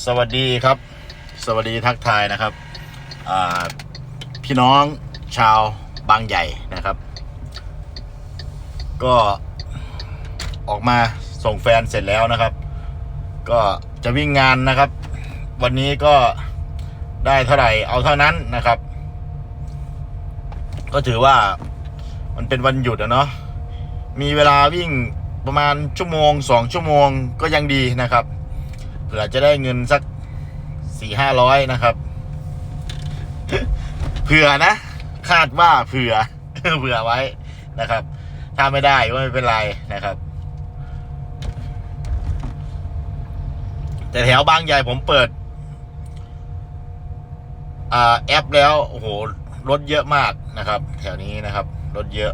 สวัสดีครับ สวัสดีทักทายนะครับพี่น้องชาวบางใหญ่นะครับ ก็ออกมาส่งแฟนเสร็จแล้วนะครับ ก็จะวิ่งงานนะครับ วันนี้ก็ได้เท่าไหร่เอาเท่านั้นนะครับ ก็ถือว่ามันเป็นวันหยุดเนาะมีเวลาวิ่งประมาณชั่วโมง2 ชั่วโมงก็ยังดีนะครับเผื่อจะได้เงินสัก400-500นะครับเผื่อนะคาดว่าเผื่อ เผื่อไว้นะครับถ้าไม่ได้ก็ไม่เป็นไรนะครับแต่แถวบางใหญ่ผมเปิดแอปแล้วโอ้โหรถเยอะมากนะครับแถวนี้นะครับรถเยอะ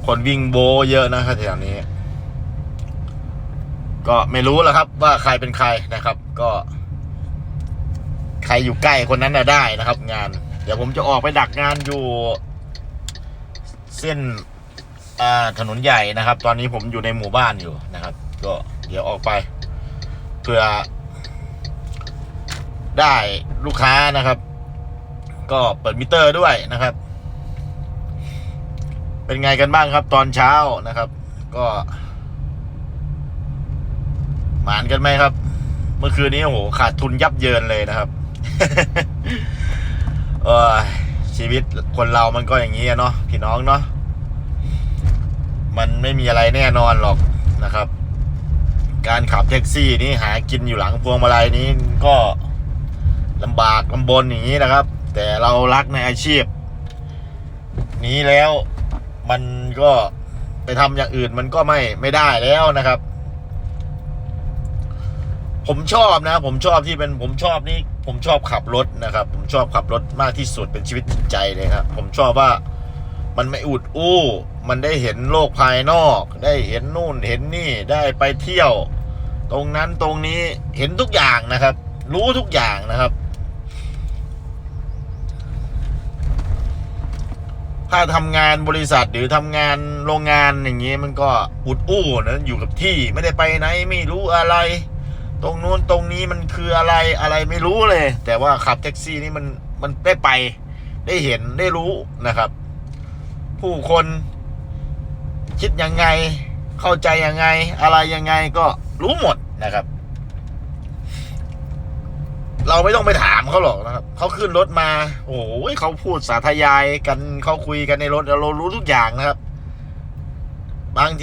คนวิ่งโบเยอะนะครับแถวนี้ก็ไม่รู้แหละครับว่าใครเป็นใครนะครับก็ใครอยู่ใกล้คนนั้นได้นะครับงานเดี๋ยวผมจะออกไปดักงานอยู่เส้นถนนใหญ่นะครับตอนนี้ผมอยู่ในหมู่บ้านอยู่นะครับก็เดี๋ยวออกไปเพื่อได้ลูกค้านะครับก็เปิดมิเตอร์ด้วยนะครับเป็นไงกันบ้างครับตอนเช้านะครับก็หมานกันไหมครับเมื่อคืนนี้โอ้โหขาดทุนยับเยินเลยนะครับ ชีวิตคนเรามันก็อย่างนี้เนาะพี่น้องเนาะมันไม่มีอะไรแน่นอนหรอกนะครับการขับแท็กซี่นี่หากินอยู่หลังพวงมาลัยนี้ก็ลำบากลำบนอย่างนี้นะครับแต่เรารักในอาชีพนี้แล้วมันก็ไปทำอย่างอื่นมันก็ไม่ได้แล้วนะครับผมชอบนะผมชอบที่เป็นผมชอบขับรถนะครับผมชอบขับรถมากที่สุดเป็นชีวิตจิตใจเลยครับผมชอบว่ามันไม่อุดอู้มันได้เห็นโลกภายนอกได้เห็นนู่นเห็นนี่ได้ไปเที่ยวตรงนั้นตรงนี้เห็นทุกอย่างนะครับรู้ทุกอย่างนะครับถ้าทำงานบริษัทหรือทำงานโรงงานอย่างนี้มันก็อุดอู้นะอยู่กับที่ไม่ได้ไปไหนไม่รู้อะไรตรงนู้นตรงนี้มันคืออะไรไม่รู้เลยแต่ว่าขับแท็กซี่นี่มันได้ไปได้เห็นได้รู้นะครับผู้คนคิดยังไงเข้าใจยังไงอะไรยังไงก็รู้หมดนะครับเราไม่ต้องไปถามเขาหรอกนะครับเขาขึ้นรถมาโอ้โหเขาพูดสาธยายกันเขาคุยกันในรถเรารู้ทุกอย่างนะครับบางที